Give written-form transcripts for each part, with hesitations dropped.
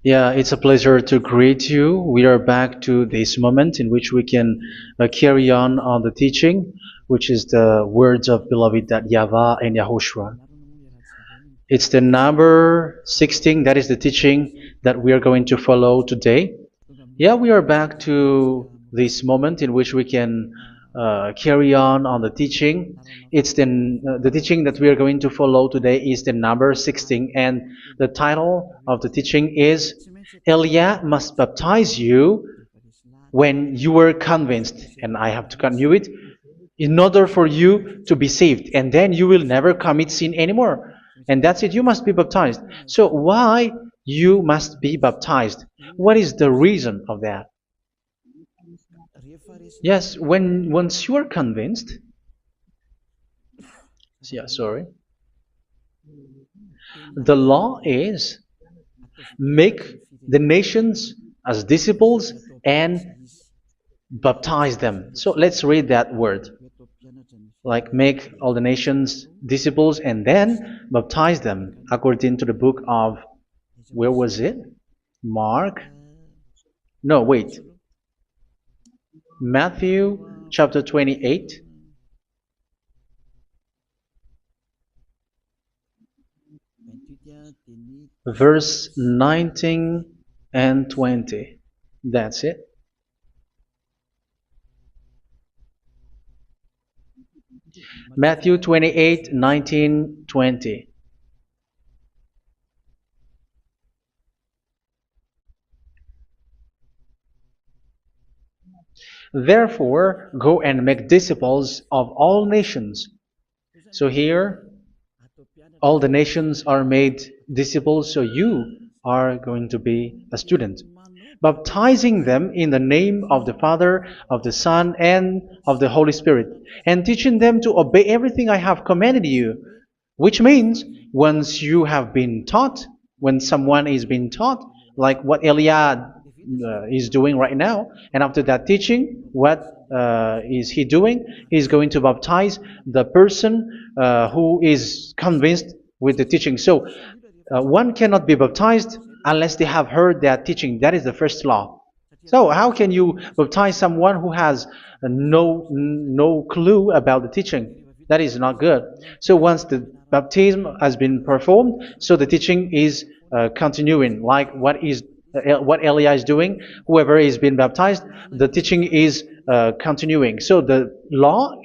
Yeah, it's a pleasure to greet you. We are back to this moment in which we can carry on the teaching, which is the words of beloved that YAHVAH and YAHOSHUA. It's the number 16, that is the teaching that we are going to follow today. Yeah, we are back to this moment in which we can carry on the teaching. It's the teaching that we are going to follow today is the number 16, and the title of the teaching is Elia must baptize you when you were convinced, and I have to continue it, in order for you to be saved, and then you will never commit sin anymore. And that's it, you must be baptized. So why you must be baptized? What is the reason of that? Yes, once you are convinced, yeah, sorry, the law is make the nations as disciples and baptize them. So let's read that word. Like make all the nations disciples and then baptize them according to the book of, where was it? Mark? No, wait. Matthew chapter 28. Verse 19 and 20. That's it. Matthew 28, 19, 20. Therefore, go and make disciples of all nations. So here, all the nations are made disciples, so you are going to be a student. Baptizing them in the name of the Father, of the Son, and of the Holy Spirit, and teaching them to obey everything I have commanded you. Which means, once you have been taught, when someone is being taught, like what Eliad is doing right now, and after that teaching, what is he doing? He's going to baptize the person who is convinced with the teaching. So, one cannot be baptized unless they have heard that teaching. That is the first law. So how can you baptize someone who has no clue about the teaching? That is not good. So once the baptism has been performed, so the teaching is continuing. Like what Elijah is doing, whoever is being baptized, the teaching is continuing. So the law,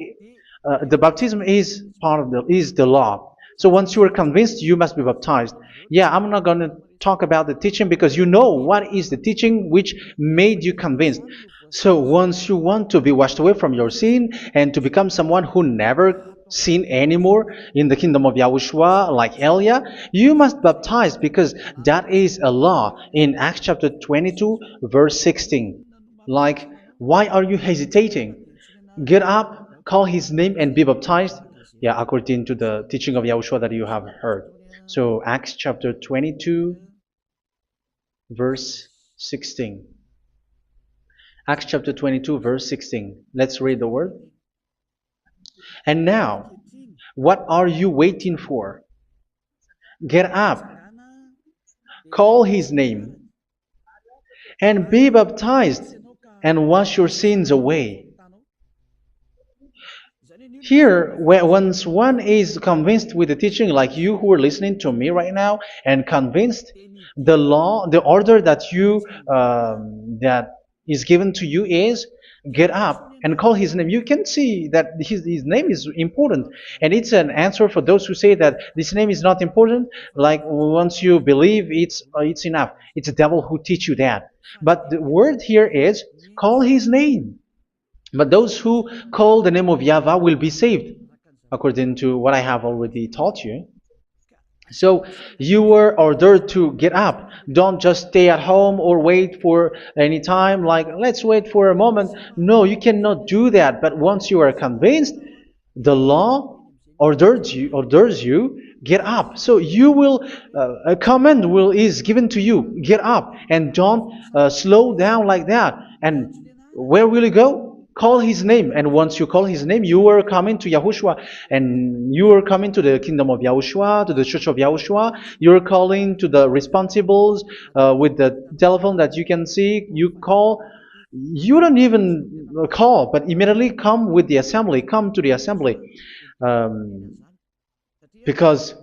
the baptism is part of the law. So once you are convinced, you must be baptized. Yeah, I'm not going to talk about the teaching because you know what is the teaching which made you convinced. So once you want to be washed away from your sin and to become someone who never sin anymore in the kingdom of YAHOSHUA like Elia, you must baptize because that is a law in Acts chapter 22 verse 16. Like, why are you hesitating? Get up, call his name and be baptized. Yeah, according to the teaching of YAHOSHUA that you have heard. So Acts chapter 22 verse 16. Acts chapter 22 verse 16. Let's read the word. And now, what are you waiting for? Get up, call his name, and be baptized, and wash your sins away. Here, once one is convinced with the teaching, like you who are listening to me right now, and convinced, the law, the order that that is given to you is get up and call his name. You can see that his name is important, and it's an answer for those who say that this name is not important. Like once you believe, it's enough. It's the devil who teach you that. But the word here is call his name. But those who call the name of YAHVAH will be saved, according to what I have already taught you. So you were ordered to get up. Don't just stay at home or wait for any time, like let's wait for a moment. No, you cannot do that. But once you are convinced, the law orders you get up. So you will a command is given to you. Get up and don't slow down like that. And where will you go? call his name. And once you call his name, you are coming to Yahushua. And you are coming to the kingdom of Yahushua, to the church of Yahushua. You're calling to the responsibles with the telephone that you can see. You call. You don't even call, but immediately come with the assembly. Come to the assembly. Um, because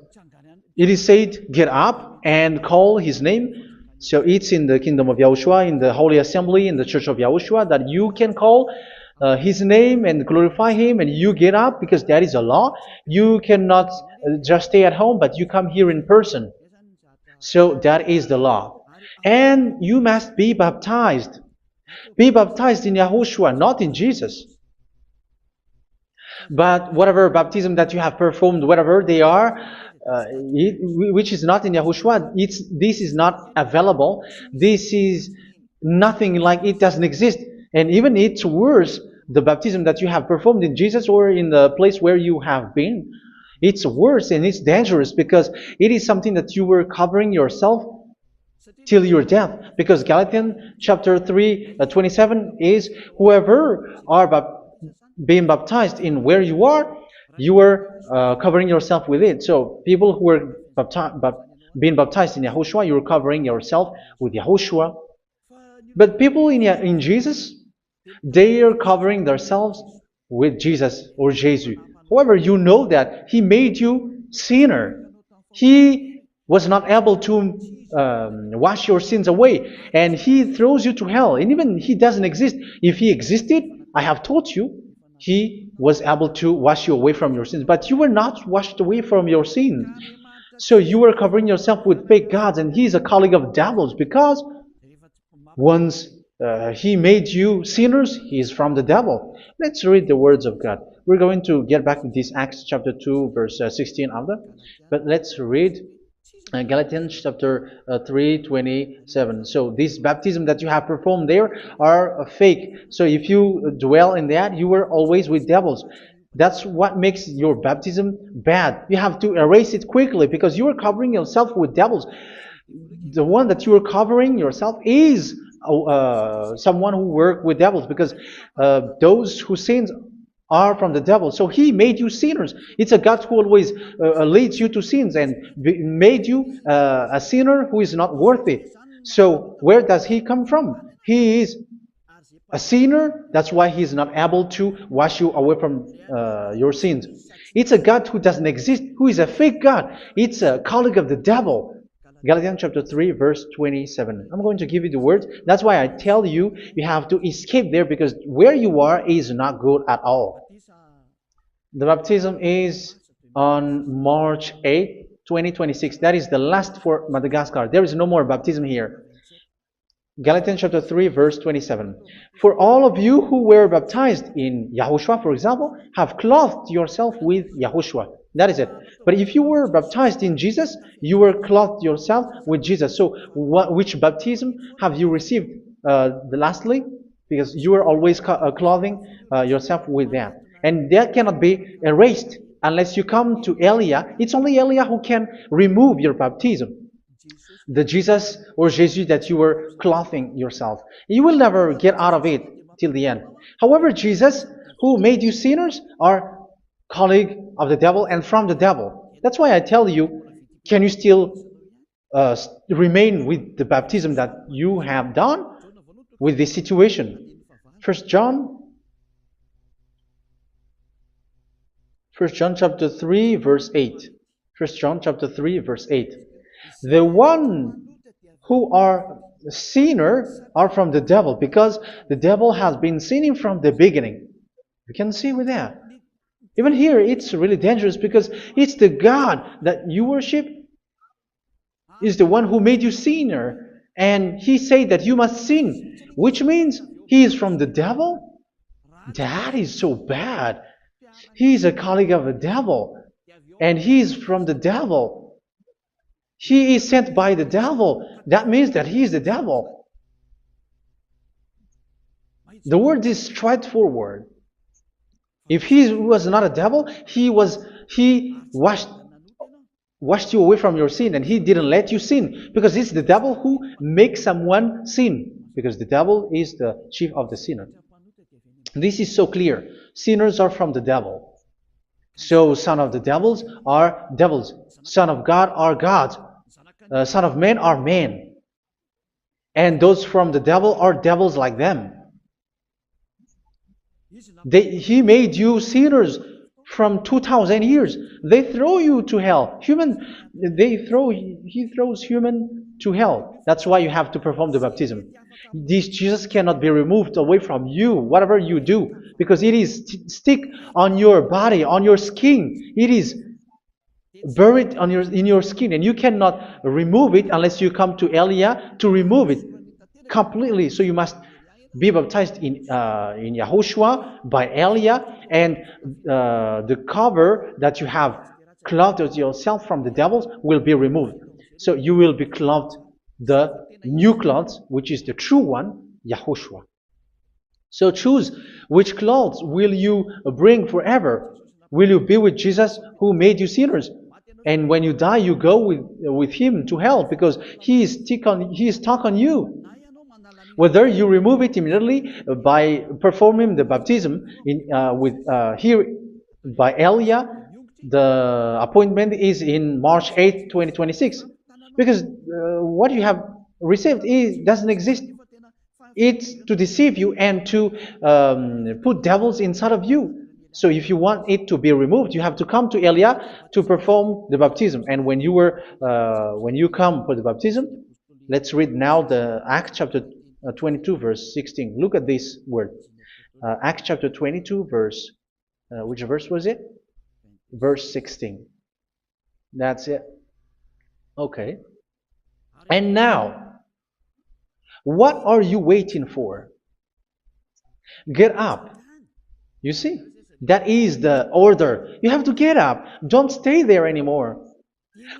it is said, get up and call his name. So it's in the kingdom of Yahushua, in the holy assembly, in the church of Yahushua, that you can call his name and glorify him, and you get up, because that is a law. You cannot just stay at home, but you come here in person. So that is the law. And you must be baptized. Be baptized in Yahushua, not in Jesus. But whatever baptism that you have performed, whatever they are, which is not in Yahushua, this is not available. This is nothing, like it doesn't exist. And even it's worse, the baptism that you have performed in Jesus or in the place where you have been. It's worse and it's dangerous, because it is something that you were covering yourself till your death. Because Galatians chapter 3, 27 is, whoever are being baptized in where you are covering yourself with it. So people who were being baptized in Yahushua, you're covering yourself with Yahushua. But people in Jesus, they are covering themselves with Jesus or Jesus. However, you know that He made you sinner. He was not able to wash your sins away, and He throws you to hell. And even He doesn't exist. If He existed, I have taught you, He was able to wash you away from your sins. But you were not washed away from your sins. So you were covering yourself with fake gods, and He is a colleague of devils, because once He made you sinners, He is from the devil. Let's read the words of God. We're going to get back to this Acts chapter 2, verse 16 after. But let's read Galatians chapter 3, 27. So this baptism that you have performed there are fake. So if you dwell in that, you were always with devils. That's what makes your baptism bad. You have to erase it quickly, because you are covering yourself with devils. The one that you are covering yourself is someone who worked with devils, because those who sins are from the devil. So He made you sinners. It's a God who always leads you to sins, and made you a sinner who is not worthy. So where does He come from? He is a sinner. That's why He is not able to wash you away from your sins. It's a God who doesn't exist, who is a fake God. It's a colleague of the devil. Galatians chapter 3, verse 27. I'm going to give you the words. That's why I tell you, you have to escape there, because where you are is not good at all. The baptism is on March 8, 2026. That is the last for Madagascar. There is no more baptism here. Galatians chapter 3, verse 27. For all of you who were baptized in Yahushua, for example, have clothed yourself with Yahushua. That is it. But if you were baptized in Jesus, you were clothed yourself with Jesus. So which baptism have you received lastly? Because you are always clothing yourself with that. And that cannot be erased unless you come to Eliah. It's only Eliah who can remove your baptism. The Jesus or Jesus that you were clothing yourself. You will never get out of it till the end. However, Jesus, who made you sinners, are colleague of the devil and from the devil. That's why I tell you, can you still remain with the baptism that you have done with this situation? First John chapter 3, verse 8. First John chapter 3, verse 8. The one who are sinner are from the devil, because the devil has been sinning from the beginning. You can see with that. Even here, it's really dangerous, because it's the God that you worship is the one who made you sinner, and He said that you must sin, which means He is from the devil. That is so bad. He is a colleague of the devil, and He is from the devil. He is sent by the devil. That means that He is the devil. The word is straightforward. If He was not a devil, He washed you away from your sin, and He didn't let you sin, because it's the devil who makes someone sin, because the devil is the chief of the sinner. This is so clear. Sinners are from the devil. So son of the devils are devils. Son of God are gods. Son of men are men. And those from the devil are devils like them. He made you sinners from 2,000 years. They throw you to hell. He throws human to hell. That's why you have to perform the baptism. This Jesus cannot be removed away from you, whatever you do, because it is stick on your body, on your skin. It is buried in your skin, and you cannot remove it unless you come to Elia to remove it completely. So you must be baptized in YAHOSHUA by Elia, and the cover that you have clothed yourself from the devils will be removed. So you will be clothed the new clothes, which is the true one, YAHOSHUA. So choose which clothes will you bring forever. Will you be with Jesus who made you sinners? And when you die, you go with him to hell because he is stuck on you. Whether you remove it immediately by performing the baptism here by Elia, the appointment is in March 8, 2026. Because what you have received doesn't exist. It's to deceive you and to put devils inside of you. So if you want it to be removed, you have to come to Elia to perform the baptism. And when you come for the baptism, let's read now the Acts chapter 22 verse 16. Look at this word. Acts chapter 22 verse, which verse was it? Verse 16. That's it. Okay. And now, what are you waiting for? Get up. You see? That is the order. You have to get up. Don't stay there anymore.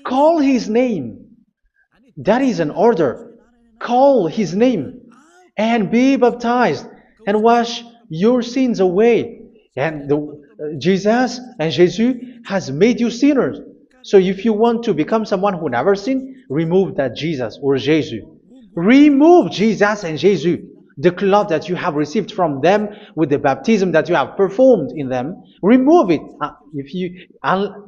Call his name. That is an order. Call his name and be baptized and wash your sins away. And Jesus has made you sinners. So if you want to become someone who never sinned, remove that Jesus or Jesus. Remove Jesus and Jesus, the cloth that you have received from them with the baptism that you have performed in them. Remove it.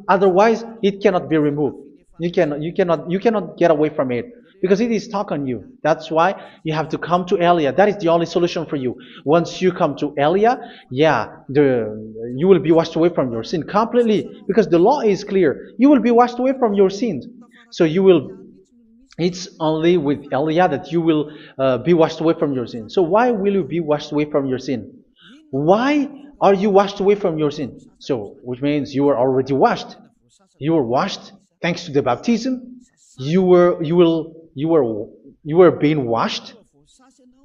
Otherwise, it cannot be removed. You cannot get away from it because it is stuck on you. That's why you have to come to Elia. That is the only solution for you. Once you come to Elia, you will be washed away from your sin completely because the law is clear. You will be washed away from your sins. So it's only with Elia that you will be washed away from your sin. So why will you be washed away from your sin? Why are you washed away from your sin? So, which means you are already washed. You were washed thanks to the baptism. You were being washed,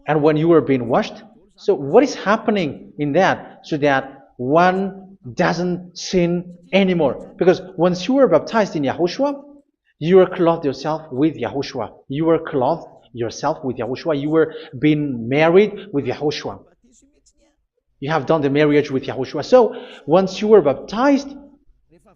and when you were being washed, so what is happening in that? So that one doesn't sin anymore. Because once you were baptized in YAHOSHUA, you were clothed yourself with YAHOSHUA. You were clothed yourself with YAHOSHUA. You were being married with YAHOSHUA. You have done the marriage with YAHOSHUA. So once you were baptized,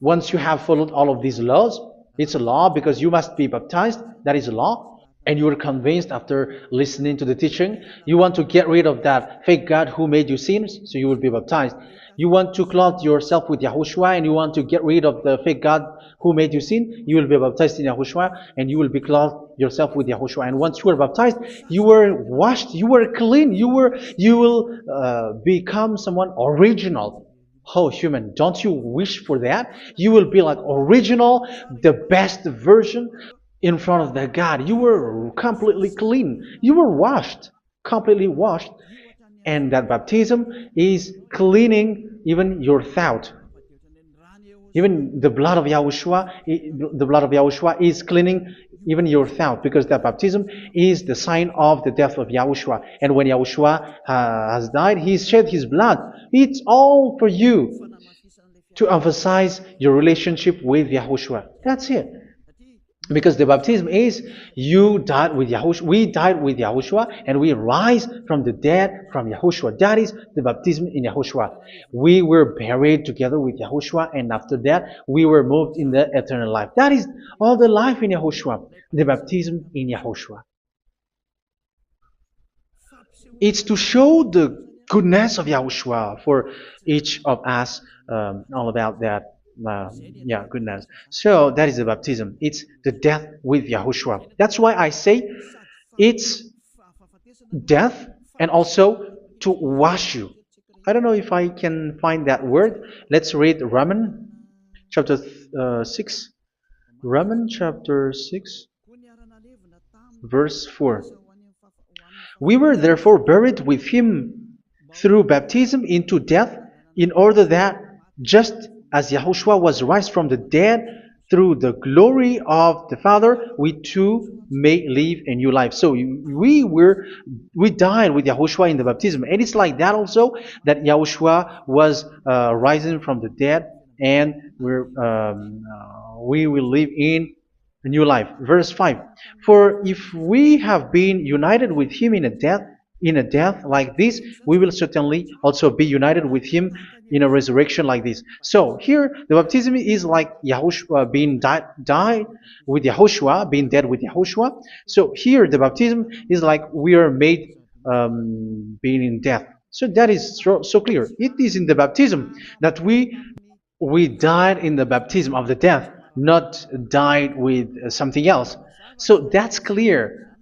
once you have followed all of these laws, it's a law because you must be baptized. That is a law. And you are convinced after listening to the teaching. You want to get rid of that fake God who made you sinners, so you will be baptized. You want to clothe yourself with YAHOSHUA and you want to get rid of the fake God who made you sin, you will be baptized in YAHOSHUA and you will be clothed yourself with YAHOSHUA. And once you are baptized, you were washed, you were clean, you will become someone original. Oh, human, don't you wish for that? You will be like original, the best version in front of the God. You were completely clean. You were washed, completely washed. And that baptism is cleaning even your thought. Even the blood of YAHOSHUA is cleaning even your thought, because that baptism is the sign of the death of YAHOSHUA. And when YAHOSHUA has died, he shed his blood. It's all for you to emphasize your relationship with YAHOSHUA. That's it. Because the baptism is you died with YAHOSHUA, we died with YAHOSHUA, and we rise from the dead from YAHOSHUA. That is the baptism in YAHOSHUA. We were buried together with YAHOSHUA, and after that we were moved in the eternal life. That is all the life in YAHOSHUA, the baptism in YAHOSHUA. It's to show the goodness of Yahushua for each of us, all about that. Uh, yeah, goodness. So that is the baptism. It's the death with Yahushua. That's why I say it's death and also to wash you. I don't know if I can find that word. Let's read Romans chapter 6. Romans chapter 6, verse 4. We were therefore buried with him through baptism into death, in order that, just as Yahushua was raised from the dead through the glory of the Father, we too may live a new life. So we died with Yahushua in the baptism, and it's like that also that Yahushua was rising from the dead, and we will live in a new life. Verse 5. For if we have been united with him in a death like this, we will certainly also be united with him in a resurrection like this. So here the baptism is like Yahushua being died with Yahushua, being dead with Yahushua. So here the baptism is like we are made being in death. So that is so clear. It is in the baptism that we died in the baptism of the death, not died with something else. So that's clear.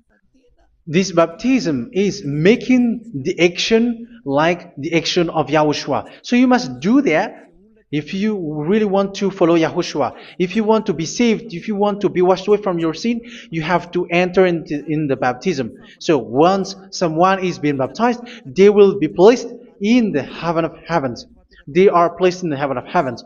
This baptism is making the action like the action of Yahushua. So you must do that if you really want to follow Yahushua. If you want to be saved, if you want to be washed away from your sin, you have to enter in the baptism. So once someone is being baptized, they will be placed in the heaven of heavens. They are placed in the heaven of heavens,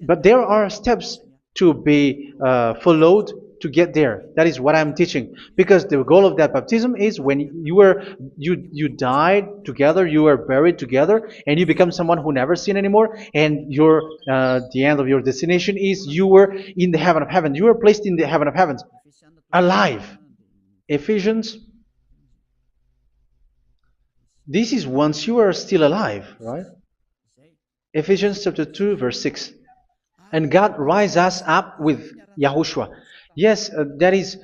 but there are steps to be followed to get there. That is what I'm teaching. Because the goal of that baptism is when you died together, you were buried together, and you become someone who never sin anymore. And the end of your destination is you were in the heaven of heaven. You were placed in the heaven of heavens, alive. Ephesians. This is once you are still alive, right? Ephesians chapter 2, verse 6. And God rise us up with Yahushua. Yes, that is,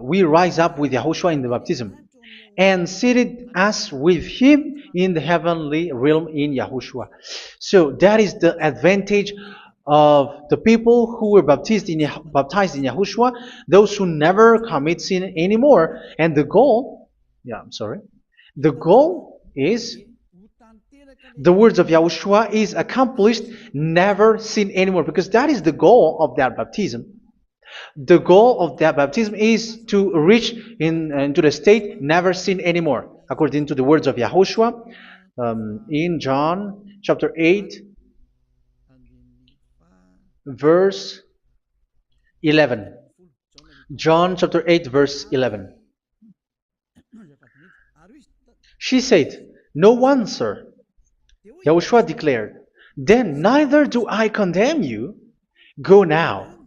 we rise up with Yahushua in the baptism. And seated us with him in the heavenly realm in Yahushua. So that is the advantage of the people who were baptized in Yahushua, those who never commit sin anymore. And the goal, the goal is the words of Yahushua is accomplished, never sin anymore, because that is the goal of that baptism. The goal of that baptism is to reach into the state never sin anymore, according to the words of Yahushua in John chapter 8, verse 11. John chapter 8, verse 11. She said, "No one, sir." Yahushua declared, "Then neither do I condemn you. Go now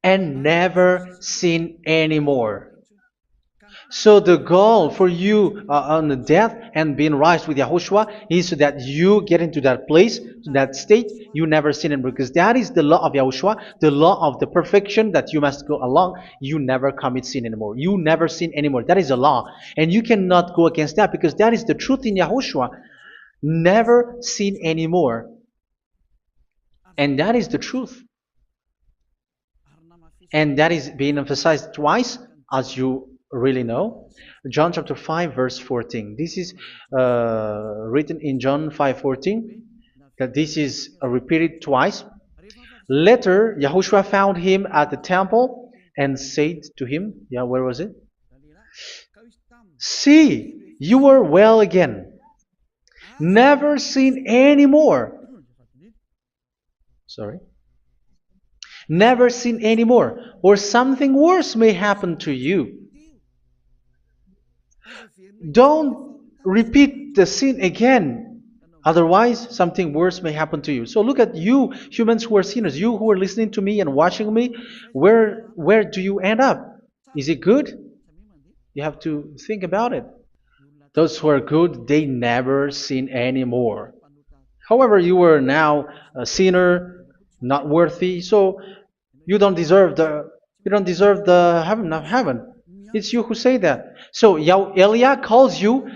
and never sin anymore." So the goal for you on the death and being raised with Yahushua is so that you get into that place, to that state, you never sin anymore. Because that is the law of Yahushua, the law of the perfection that you must go along. You never commit sin anymore. You never sin anymore. That is a law. And you cannot go against that because that is the truth in Yahushua. Never sin anymore. And that is the truth. And that is being emphasized twice, as you really know. John chapter 5, verse 14. This is written in John 5:14. That this is repeated twice. Later, Yahushua found him at the temple and said to him, where was it? "See, you are well again. Never sin anymore." Never sin anymore, or something worse may happen to you. Don't repeat the sin again. Otherwise, something worse may happen to you. So look at you, humans who are sinners, you who are listening to me and watching me. Where do you end up? Is it good? You have to think about it. Those who are good, they never sin anymore. However, you are now a sinner, not worthy, so you don't deserve the heaven of heaven. It's you who say that. So Eliah calls you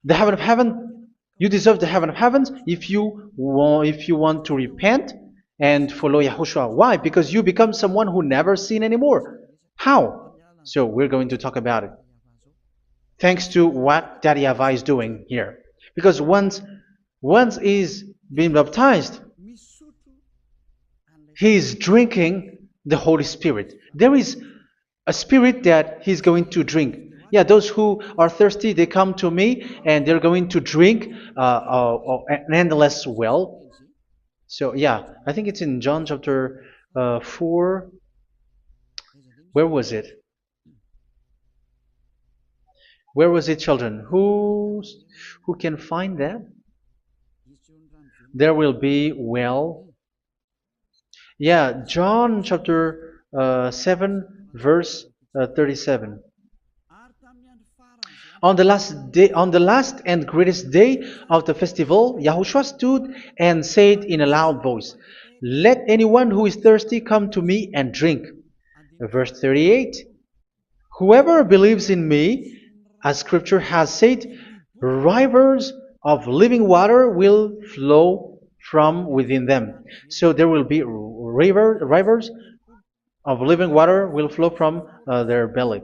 the heaven of heaven. You deserve the heaven of heavens if you want to repent and follow Yahushua. Why? Because you become someone who never sin anymore. How? So we're going to talk about it. Thanks to what Daddy YAHVAH is doing here. Because once he's been baptized, he's drinking the Holy Spirit. There is a spirit that he's going to drink. Yeah, those who are thirsty, they come to me and they're going to drink an endless well. So yeah, I think it's in John chapter 4. Where was it? Where was it, children? Who can find that? There will be well. Yeah, John chapter 7, verse 37. On the last and greatest day of the festival, Yahushua stood and said in a loud voice, "Let anyone who is thirsty come to me and drink." Verse 38. Whoever believes in me, as scripture has said, rivers of living water will flow from within them. So there will be rivers of living water will flow from their belly.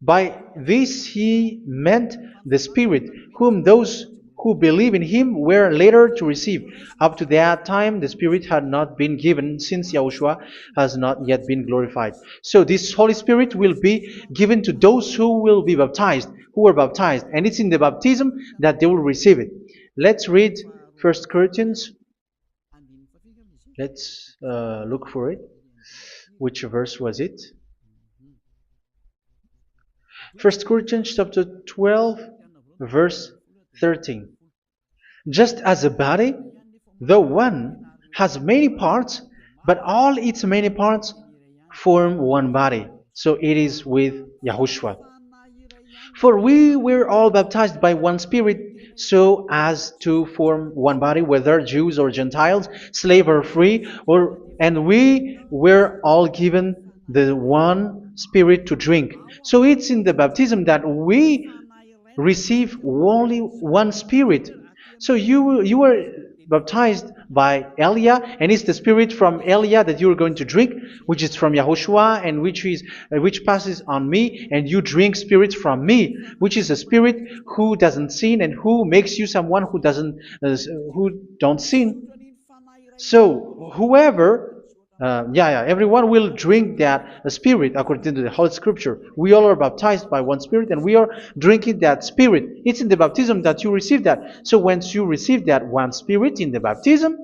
By this he meant the Spirit, whom those who believe in him were later to receive. Up to that time, the Spirit had not been given, since Yahushua has not yet been glorified. So this Holy Spirit will be given to those who will be baptized, who were baptized. And it's in the baptism that they will receive it. Let's read 1 Corinthians. Let's look for it. Which verse was it? 1 Corinthians chapter 12, verse 13. Just as a body, though one, has many parts, but all its many parts form one body. So it is with Yahushua. For we were all baptized by one Spirit, so as to form one body, whether Jews or Gentiles, slave or free, and we were all given the one Spirit to drink. So it's in the baptism that we receive only one Spirit. So you were baptized by Elia, and it's the Spirit from Elia that you are going to drink, which is from Yahushua, and which passes on me, and you drink Spirit from me, which is a Spirit who doesn't sin and who makes you someone who don't sin. So whoever everyone will drink that Spirit according to the Holy Scripture. We all are baptized by one Spirit, and we are drinking that Spirit. It's in the baptism that you receive that. So once you receive that one Spirit in the baptism,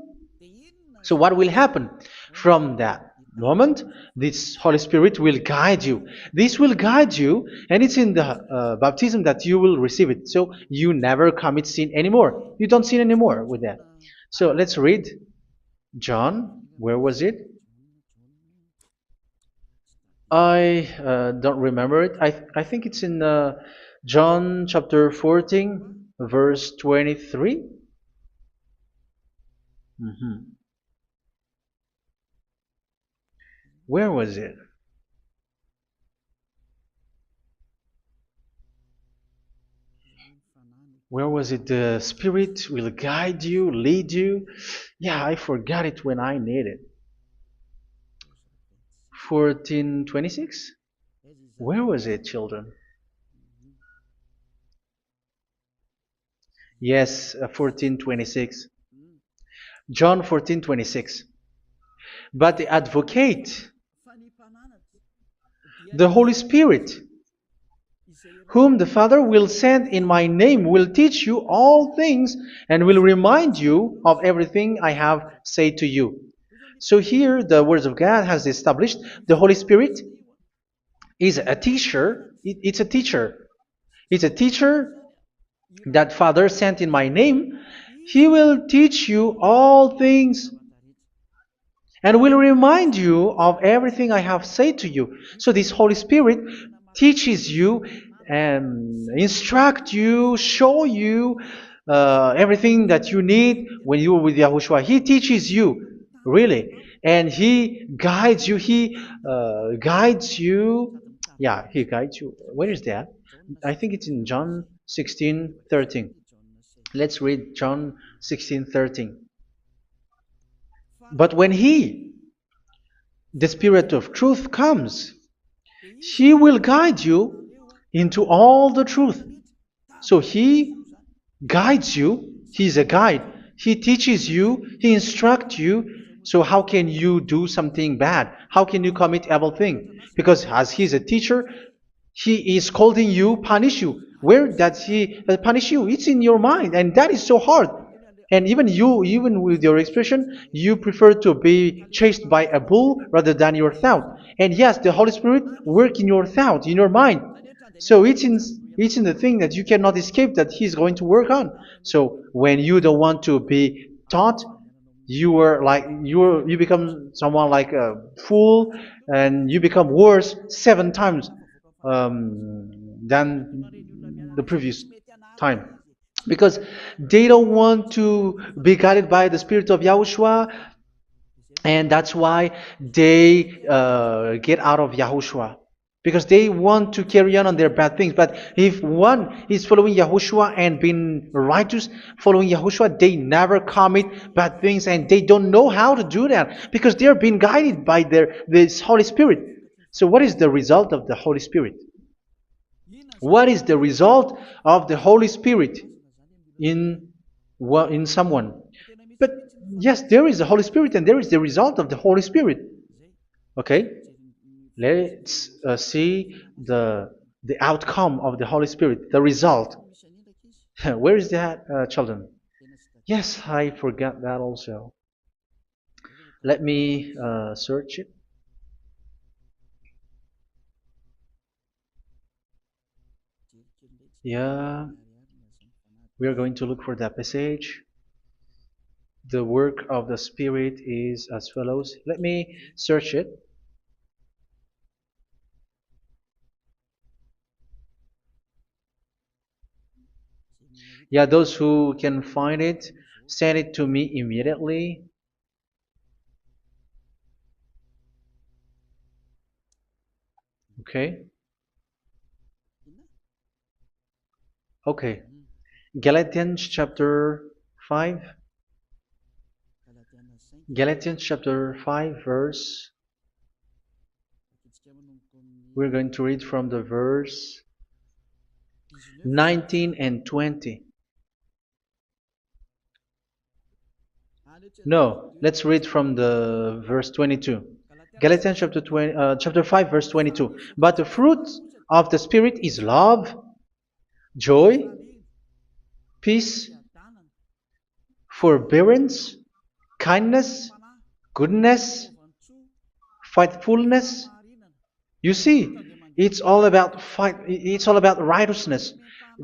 so what will happen? From that moment, this Holy Spirit will guide you. This will guide you, and it's in the baptism that you will receive it. So you never commit sin anymore. You don't sin anymore with that. So let's read John. Where was it? I don't remember it. I think it's in John chapter 14, verse 23. Where was it? Where was it? The Spirit will guide you, lead you. Yeah, I forgot it when I need it. 14:26? Where was it, children? Yes, 14:26. John 14:26. But the advocate, the Holy Spirit, whom the Father will send in my name, will teach you all things and will remind you of everything I have said to you. So here the words of God has established the Holy Spirit is a teacher. It's a teacher. It's a teacher that Father sent in my name. He will teach you all things and will remind you of everything I have said to you. So this Holy Spirit teaches you and instruct you, show you everything that you need when you are with Yahushua. He teaches you, really. And He guides you. He guides you. Yeah, He guides you. Where is that? I think it's in John 16:13. Let's read John 16:13. But when He, the Spirit of truth, comes, He will guide you into all the truth. So He guides you. He's a guide. He teaches you. He instructs you. So how can you do something bad? How can you commit evil thing? Because as He's a teacher, He is scolding you, punish you. Where does He punish you? It's in your mind, and that is so hard. And even you, even with your expression, you prefer to be chased by a bull rather than your thought. And yes, the Holy Spirit work in your thought, in your mind. So it's in the thing that you cannot escape that He's going to work on. So when you don't want to be taught, you become someone like a fool, and you become worse 7 times than the previous time, because they don't want to be guided by the Spirit of Yahushua, and that's why they get out of Yahushua, because they want to carry on their bad things. But if one is following Yahushua and being righteous, following Yahushua, they never commit bad things, and they don't know how to do that because they are being guided by this Holy Spirit. So what is the result of the Holy Spirit? What is the result of the Holy Spirit in in someone? But yes, there is the Holy Spirit, and there is the result of the Holy Spirit. Okay, let's see the outcome of the Holy Spirit, the result. Where is that, children? Yes, I forgot that also. Let me search it. Yeah, we are going to look for that passage. The work of the Spirit is as follows. Let me search it. Yeah, those who can find it, send it to me immediately. Okay. Okay. Galatians chapter 5. Galatians chapter 5 verse. We're going to read from the verse 19 and 20. No, let's read from the verse 22. Galatians chapter 5 verse 22. But the fruit of the Spirit is love, joy, peace, forbearance, kindness, goodness, faithfulness. You see, it's all about fight. It's all about righteousness,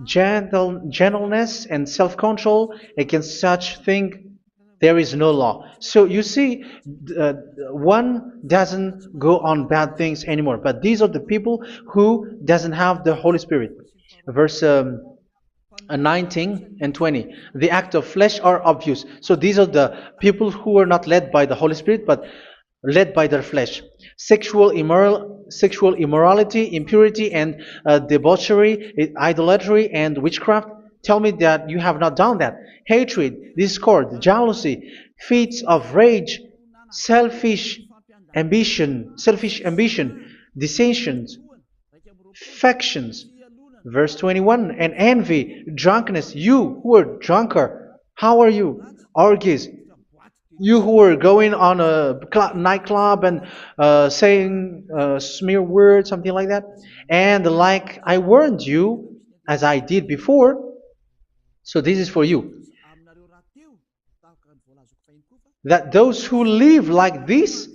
gentleness, and self-control. Against such thing, there is no law. So you see, uh, one doesn't go on bad things anymore. But these are the people who doesn't have the Holy Spirit. Verse 19 and 20. The act of flesh are obvious. So these are the people who are not led by the Holy Spirit, but led by their flesh. Sexual immorality, impurity, and debauchery, idolatry, and witchcraft. Tell me that you have not done that. Hatred, discord, jealousy, fits of rage, selfish ambition, dissensions, factions. Verse 21, and envy, drunkenness. You who are drunkard, how are you? Orgies. You who are going on a nightclub and saying smear words, something like that. And like I warned you, as I did before, so this is for you, that those who live like this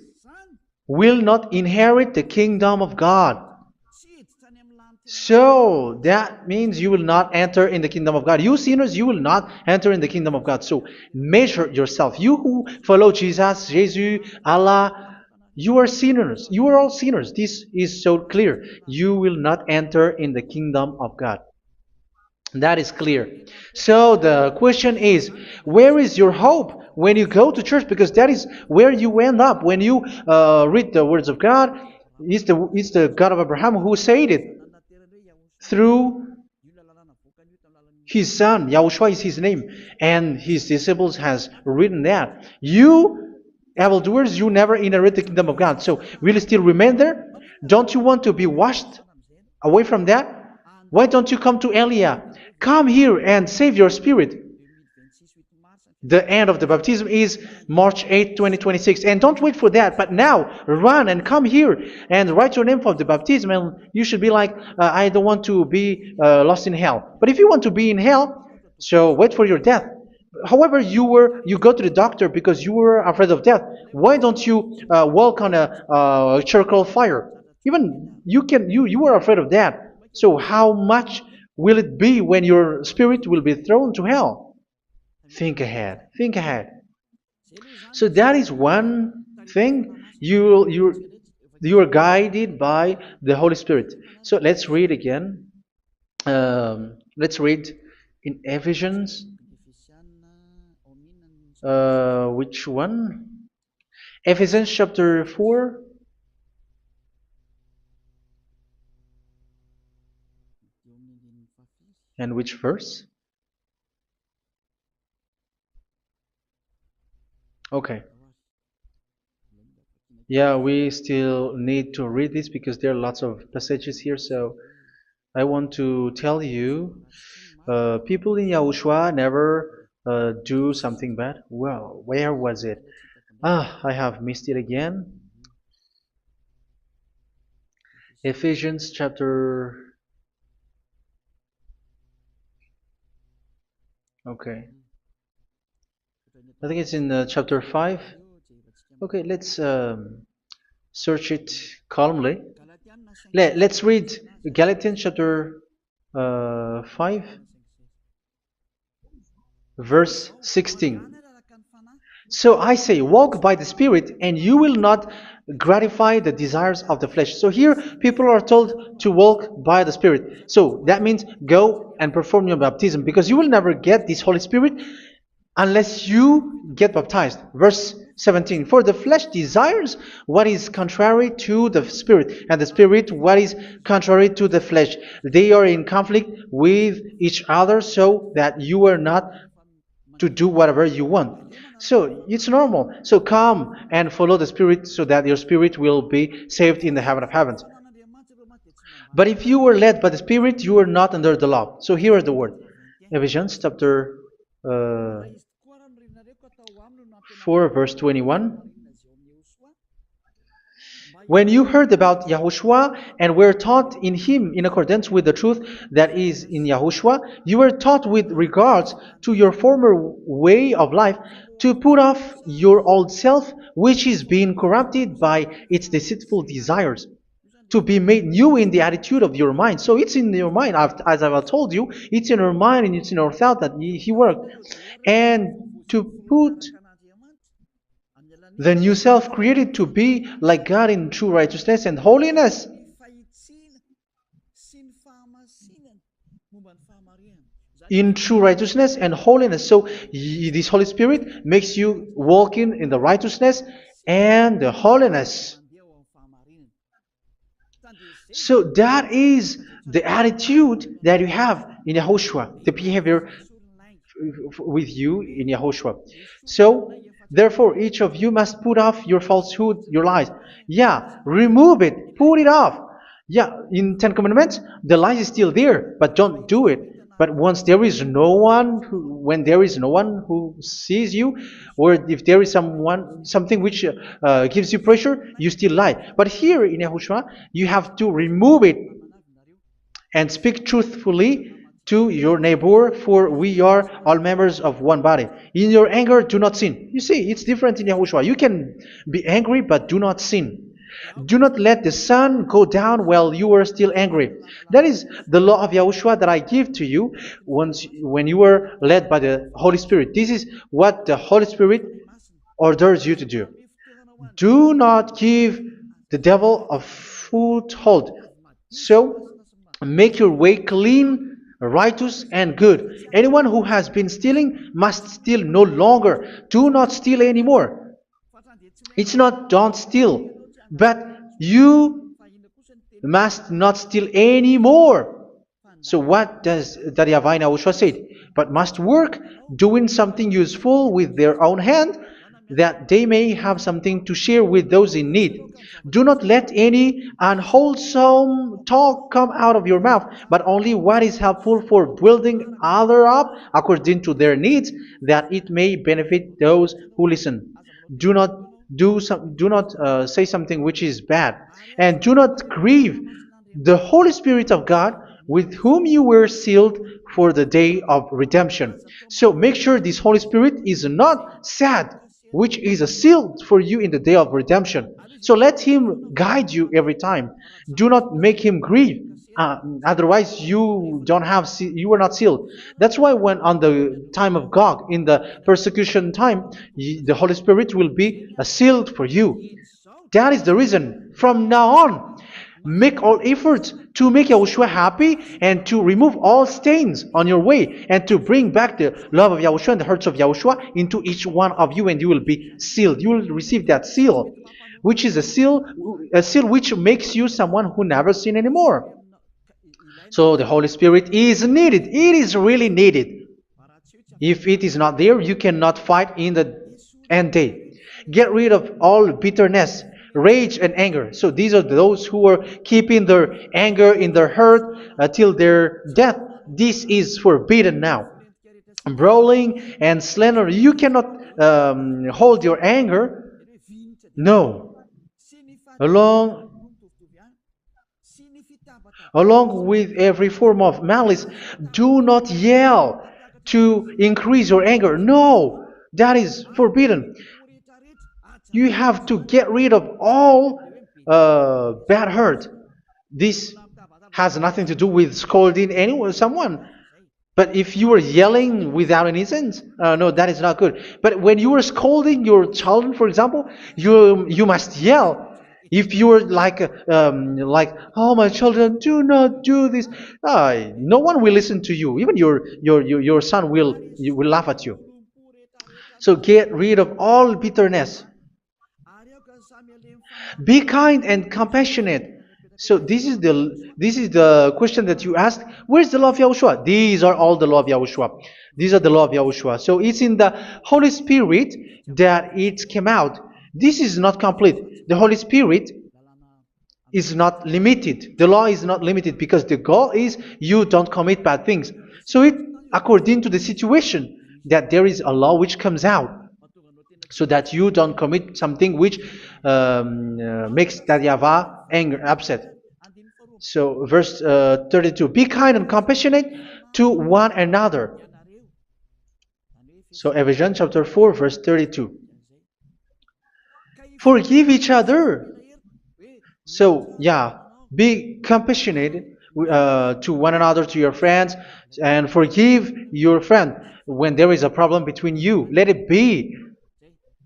will not inherit the kingdom of God. So that means you will not enter in the kingdom of God. You sinners, you will not enter in the kingdom of God. So measure yourself. You who follow Jesus, Allah, you are sinners. You are all sinners. This is so clear. You will not enter in the kingdom of God. That is clear. So the question is, where is your hope when you go to church? Because that is where you end up when you read the words of God. It's the God of Abraham who said it through His son, Yahushua is his name, and his disciples has written that. You evildoers, you never inherit the kingdom of God. So will you still remain there? Don't you want to be washed away from that? Why don't you come to Elia? Come here and save your spirit. The end of the baptism is March 8th, 2026. And don't wait for that, but now run and come here and write your name for the baptism. And you should be like, I don't want to be lost in hell. But if you want to be in hell, so wait for your death. However, you go to the doctor because you were afraid of death. Why don't you walk on a charcoal fire? Even you were afraid of that. So how much will it be when your spirit will be thrown to hell? Think ahead. Think ahead. So that is one thing. You are guided by the Holy Spirit. So let's read again. Let's read in Ephesians. Which one? Ephesians chapter 4. And which verse? Okay. Yeah, we still need to read this because there are lots of passages here. So I want to tell you, people in Yahushua never do something bad. Well, where was it? I have missed it again. Ephesians chapter. Okay. I think it's in chapter 5. Okay, let's search it calmly. Let's read Galatians chapter 5, verse 16. So I say, walk by the Spirit, and you will not gratify the desires of the flesh. So here, people are told to walk by the Spirit. So that means go and perform your baptism, because you will never get this Holy Spirit unless you get baptized. Verse 17. For the flesh desires what is contrary to the Spirit, and the Spirit what is contrary to the flesh. They are in conflict with each other, so that you are not to do whatever you want. So it's normal. So come and follow the Spirit so that your spirit will be saved in the heaven of heavens. But if you were led by the Spirit, you are not under the law. So here are the word. Ephesians chapter 4 verse 21. When you heard about Yahushua and were taught in him in accordance with the truth that is in Yahushua, you were taught with regards to your former way of life to put off your old self, which is being corrupted by its deceitful desires, to be made new in the attitude of your mind. So it's in your mind, as I've told you, it's in our mind and it's in our thought that he worked. And to put the new self created to be like God in true righteousness and holiness. In true righteousness and holiness. So this Holy Spirit makes you walk in the righteousness and the holiness. So that is the attitude that you have in Yahushua, the behavior with you in Yahushua. So therefore, each of you must put off your falsehood, your lies. Yeah, remove it, put it off. Yeah, in Ten Commandments, the lie is still there, but don't do it. But once there is no one, when there is no one who sees you, or if there is something which gives you pressure, you still lie. But here in Yahushua, you have to remove it and speak truthfully to your neighbor, for we are all members of one body. In your anger, do not sin. You see, it's different in Yahushua. You can be angry, but do not sin. Do not let the sun go down while you are still angry. That is the law of Yahushua that I give to you when you are led by the Holy Spirit. This is what the Holy Spirit orders you to do. Do not give the devil a foothold. So, make your way clean, righteous, and good. Anyone who has been stealing must steal no longer. Do not steal anymore. It's not don't steal, but you must not steal anymore. So what does the YAHVAH YAHOSHUA say? But must work doing something useful with their own hand, that they may have something to share with those in need. Do not let any unwholesome talk come out of your mouth, but only what is helpful for building other up according to their needs, that it may benefit those who listen. Do not do not say something which is bad, and do not grieve the Holy Spirit of God, with whom you were sealed for the day of redemption. So make sure this Holy Spirit is not sad, which is a seal for you in the day of redemption. So let Him guide you every time. Do not make Him grieve. Otherwise, you are not sealed. That's why when on the time of God, in the persecution time, the Holy Spirit will be a sealed for you. That is the reason. From now on, make all efforts to make Yahushua happy and to remove all stains on your way and to bring back the love of Yahushua and the hearts of Yahushua into each one of you, and you will be sealed. You will receive that seal, which is a seal which makes you someone who never sin anymore. So the Holy Spirit is needed. It is really needed. If it is not there, you cannot fight in the end day. Get rid of all bitterness, rage, and anger. So these are those who are keeping their anger in their heart till their death. This is forbidden now. Brawling and slander. You cannot hold your anger. No. Along Along with every form of malice, do not yell to increase your anger. No, that is forbidden. You have to get rid of all bad hurt. This has nothing to do with scolding anyone, someone. But if you are yelling without any sense, no, that is not good. But when you are scolding your children, for example, you must yell. If you are like, oh my children, do not do this, no one will listen to you. Even your son will laugh at you. So get rid of all bitterness. Be kind and compassionate. So this is the question that you asked. Where's the law of Yahushua? These are all the law of Yahushua. These are the law of Yahushua. So it's in the Holy Spirit that it came out. This is not complete. The Holy Spirit is not limited. The law is not limited because the goal is you don't commit bad things. So it according to the situation that there is a law which comes out, so that you don't commit something which makes that YAHVAH angry, upset. So verse 32, be kind and compassionate to one another. So Ephesians chapter 4 verse 32. Forgive each other. So yeah, be compassionate to one another, to your friends, and forgive your friend when there is a problem between you. Let it be.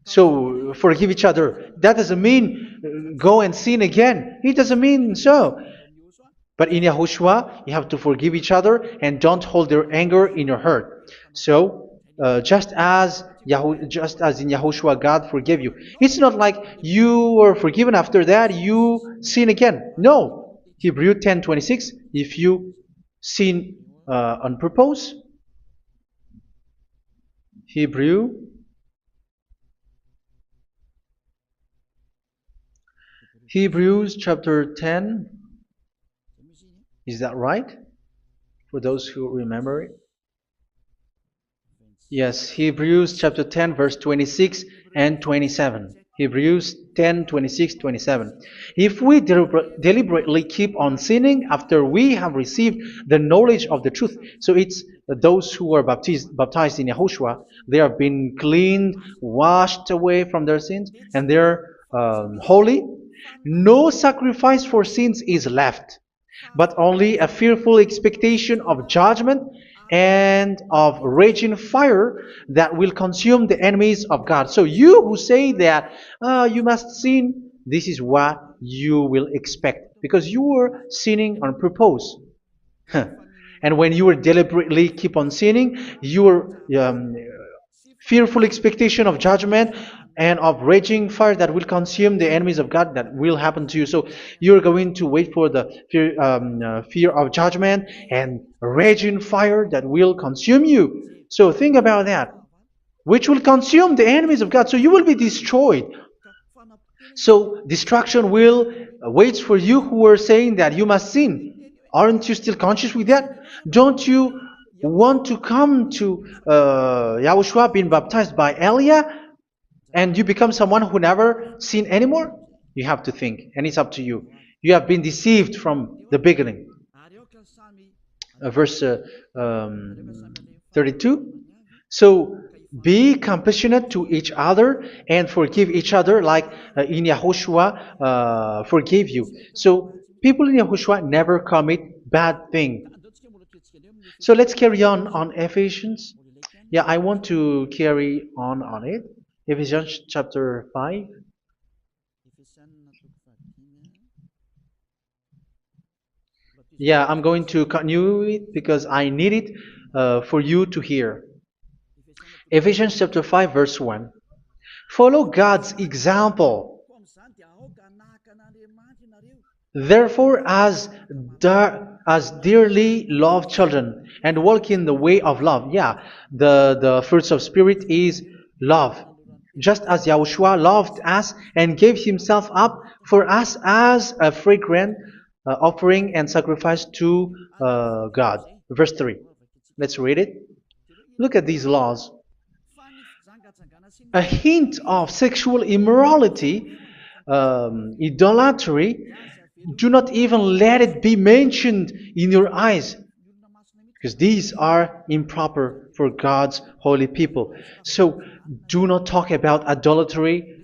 So forgive each other. That doesn't mean go and sin again. It doesn't mean so. But in Yahushua, you have to forgive each other and don't hold their anger in your heart. So just as in Yahushua, God forgave you. It's not like you were forgiven after that you sin again. No. Hebrew 10:26. If you sin on purpose, Hebrews chapter 10. Is that right? For those who remember it? Yes, Hebrews chapter 10 verse 26 and 27. Hebrews 10, 26, 27. If we deliberately keep on sinning after we have received the knowledge of the truth, so it's those who are baptized in Yahushua, they have been cleaned, washed away from their sins, and they're holy. No sacrifice for sins is left, but only a fearful expectation of judgment and of raging fire that will consume the enemies of God. So you who say that you must sin, this is what you will expect, because you were sinning on purpose. And when you were deliberately keep on sinning, you were fearful expectation of judgment and of raging fire that will consume the enemies of God that will happen to you. So you're going to wait for the fear of judgment and raging fire that will consume you. So think about that, which will consume the enemies of God. So you will be destroyed. So destruction will wait for you who are saying that you must sin. Aren't you still conscious with that? Don't you want to come to Yahushua being baptized by Elia and you become someone who never sin anymore? You have to think, and it's up to you. You have been deceived from the beginning. Verse 32. So be compassionate to each other and forgive each other like in Yahushua forgave you. So people in Yahushua never commit bad thing. So let's carry on Ephesians. Yeah, I want to carry on it. Ephesians chapter 5. Yeah, I'm going to continue it because I need it for you to hear. Ephesians chapter 5 verse 1. Follow God's example. Therefore, as dearly loved children, and walk in the way of love. Yeah, the fruits of spirit is love. Just as Yahushua loved us and gave himself up for us as a fragrant offering and sacrifice to God. Verse 3. Let's read it. Look at these laws. A hint of sexual immorality, idolatry, do not even let it be mentioned in your eyes, because these are improper for God's holy people. So do not talk about idolatry.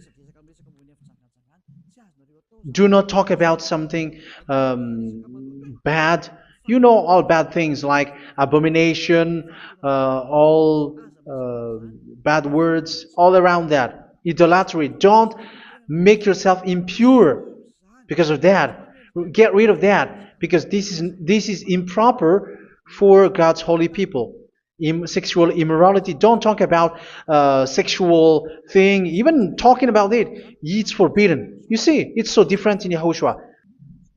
Do not talk about something bad. You know all bad things like abomination, all bad words, all around that. Idolatry. Don't make yourself impure because of that. Get rid of that because this is improper for God's holy people. Sexual immorality. Don't talk about sexual thing. Even talking about it, it's forbidden. You see, it's so different in Yahushua.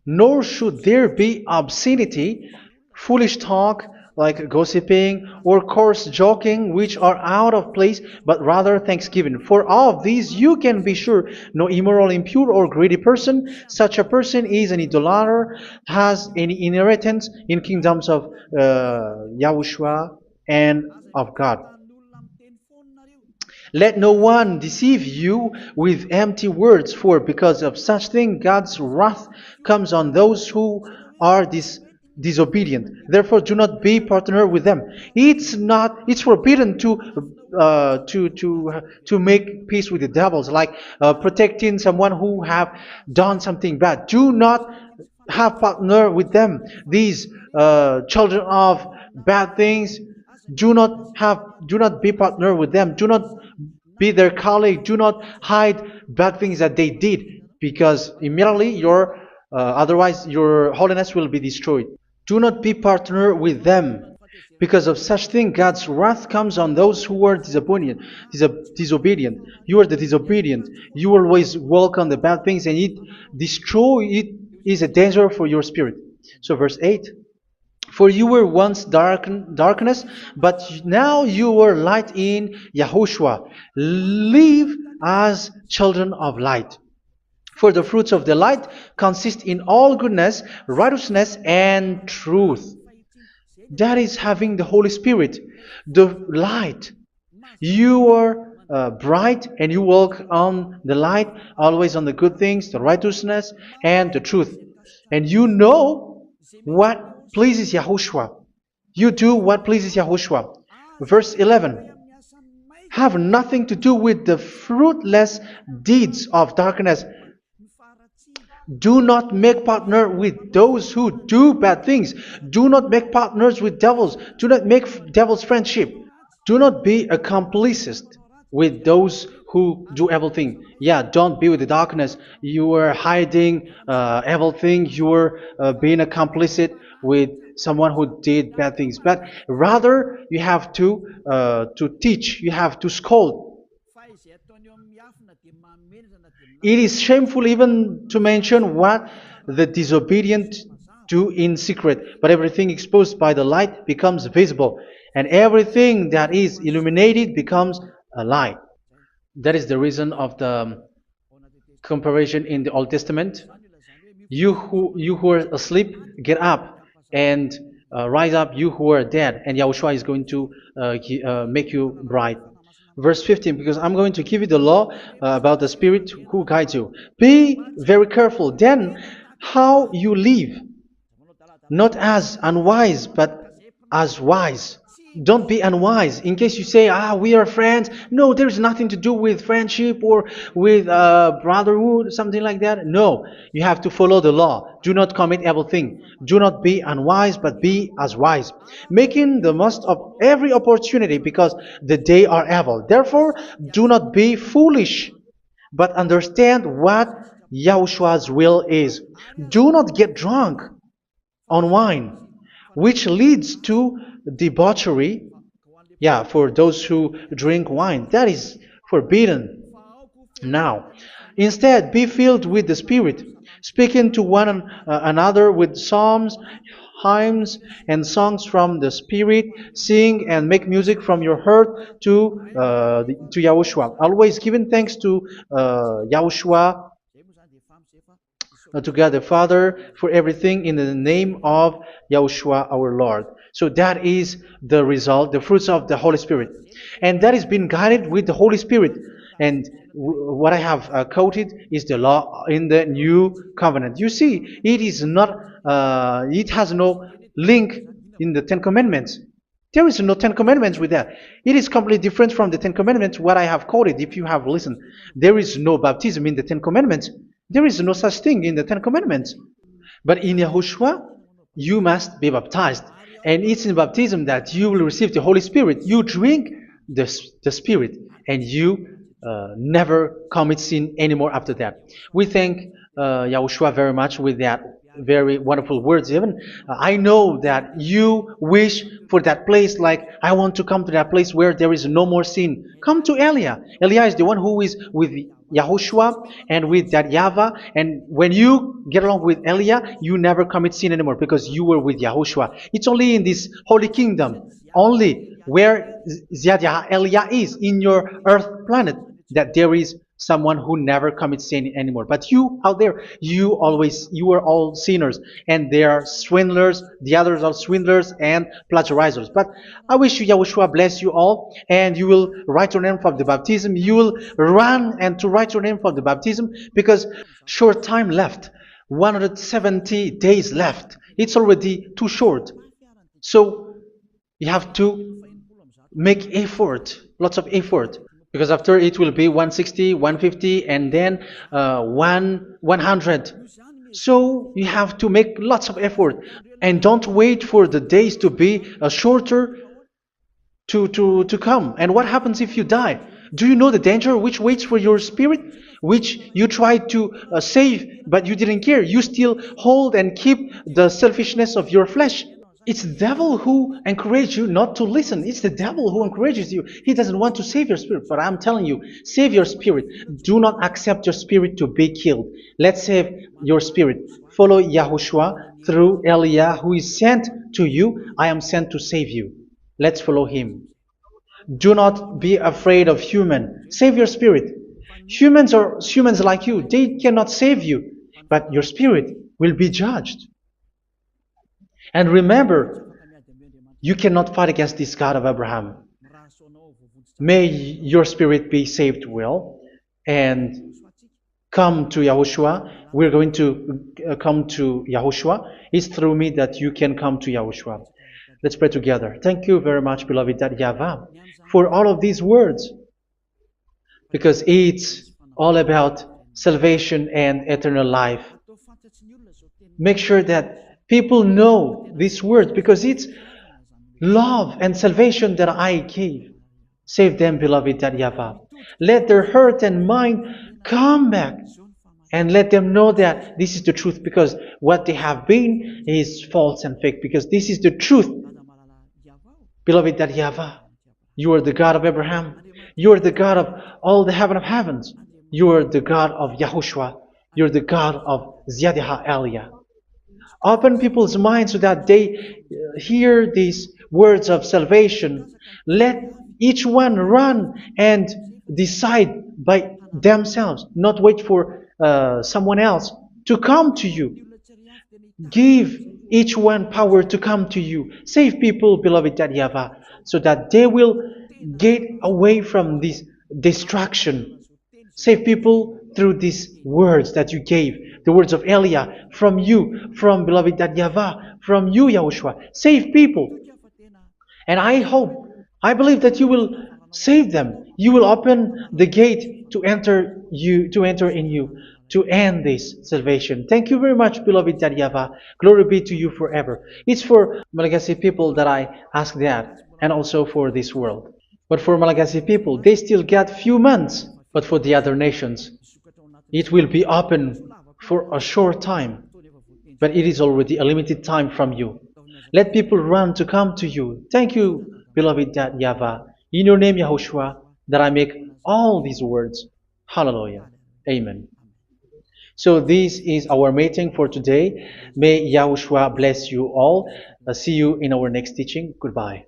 Nor should there be obscenity, foolish talk like gossiping or coarse joking, which are out of place, but rather thanksgiving. For of these you can be sure: no immoral, impure, or greedy person, such a person is an idolater, has any inheritance in kingdoms of Yahushua and of God. Let no one deceive you with empty words, for because of such thing God's wrath comes on those who are disobedient. Therefore, do not be partner with them. It's forbidden to make peace with the devils, like protecting someone who have done something bad. Do not have partner with them. These children of bad things, do not be partner with them. Do not be their colleague. Do not hide bad things that they did, because immediately otherwise your holiness will be destroyed. Do not be partner with them. Because of such thing, God's wrath comes on those who are disobedient. You are the disobedient. You always walk on the bad things, and it is a danger for your spirit. So verse 8. For you were once darkness, but now you are light in Yahushua. Live as children of light. For the fruits of the light consist in all goodness, righteousness, and truth. That is having the Holy Spirit, the light. You are bright and you walk on the light, always on the good things, the righteousness, and the truth. And you know what pleases Yahushua. You do what pleases Yahushua. Verse 11. Have nothing to do with the fruitless deeds of darkness. Do not make partner with those who do bad things. Do not make partners with devils. Do not make devils friendship. Do not be accomplices with those who do evil thing. Yeah, don't be with the darkness. You are hiding evil thing. You are being a complicit with someone who did bad things, but rather you have to teach, you have to scold. It is shameful even to mention what the disobedient do in secret, but everything exposed by the light becomes visible, and everything that is illuminated becomes a light. That is the reason of the comparison in the Old Testament. You who are asleep, get up and rise up, you who are dead, and Yahushua is going to make you bright. Verse 15, because I'm going to give you the law about the Spirit who guides you. Be very careful then how you live, not as unwise, but as wise. Don't be unwise. In case you say, we are friends. No, there's nothing to do with friendship or with brotherhood, something like that. No, you have to follow the law. Do not commit evil thing. Do not be unwise, but be as wise, making the most of every opportunity, because the day are evil. Therefore, do not be foolish, but understand what Yahushua's will is. Do not get drunk on wine, which leads to debauchery. Yeah, for those who drink wine, that is forbidden now. Instead, be filled with the Spirit, speaking to one another with psalms, hymns, and songs from the Spirit. Sing and make music from your heart to Yahushua. Always giving thanks to Yahushua, to God the Father, for everything in the name of Yahushua our Lord. So that is the result, the fruits of the Holy Spirit. And that is being guided with the Holy Spirit. And what I have quoted is the law in the new covenant. You see, it is not, it has no link in the Ten Commandments. There is no Ten Commandments with that. It is completely different from the Ten Commandments, what I have quoted, if you have listened. There is no baptism in the Ten Commandments. There is no such thing in the Ten Commandments. But in Yahushua, you must be baptized. And it's in baptism that you will receive the Holy Spirit. You drink the Spirit, and you never commit sin anymore after that. We thank Yahushua very much with that very wonderful words. Even I know that you wish for that place, like I want to come to that place where there is no more sin. Come to Elia. Elia is the one who is with Yahushua and with that YAHVAH, and when you get along with Elia, you never commit sin anymore because you were with Yahushua. It's only in this holy kingdom, only where Ziad Elia is, in your earth planet, that there is someone who never commits sin anymore. But you out there, you are all sinners, and they are swindlers. The others are swindlers and plagiarizers. But I wish you, Yahushua, bless you all, and you will write your name for the baptism. You will run and to write your name for the baptism, because short time left, 170 days left. It's already too short. So you have to make effort, lots of effort, because after it will be 160, 150, and then 100. So you have to make lots of effort, and don't wait for the days to be shorter to come. And what happens if you die? Do you know the danger which waits for your spirit, which you tried to save, but you didn't care? You still hold and keep the selfishness of your flesh. It's the devil who encourages you not to listen. It's the devil who encourages you. He doesn't want to save your spirit. But I'm telling you, save your spirit. Do not accept your spirit to be killed. Let's save your spirit. Follow Yahushua through Elia, who is sent to you. I am sent to save you. Let's follow him. Do not be afraid of human. Save your spirit. Humans are humans like you. They cannot save you. But your spirit will be judged. And remember, you cannot fight against this God of Abraham. May your spirit be saved well and come to Yahushua. We're going to come to Yahushua. It's through me that you can come to Yahushua. Let's pray together. Thank you very much, beloved YAHVAH, for all of these words, because it's all about salvation and eternal life. Make sure that people know these words, because it's love and salvation that I gave. Save them, beloved YAHVAH. Let their heart and mind come back And let them know that this is the truth, because what they have been is false and fake, because this is the truth. Beloved, that YAHVAH, you are the God of Abraham. You are the God of all the heaven of heavens. You are the God of YAHOSHUA. You are the God of Ziyadiha Aliyah. Open people's minds so that they hear these words of salvation. Let each one run and decide by themselves, not wait for someone else to come to you. Give each one power to come to you. Save people, beloved YAHVAH, so that they will get away from this distraction. Save people through these words that you gave, the words of Elia, from you, from beloved YAHVAH, from you, Yahushua. Save people. And I believe that you will save them. You will open the gate to enter in you, to end this salvation. Thank you very much, beloved YAHVAH. Glory be to you forever. It's for Malagasy people that I ask that, and also for this world. But for Malagasy people, they still get few months. But for the other nations, it will be open for a short time. But it is already a limited time from you. Let people run to come to you. Thank you, beloved YAHVAH. In your name, Yahushua, that I make all these words. Hallelujah. Amen. So this is our meeting for today. May Yahushua bless you all. See you in our next teaching. Goodbye.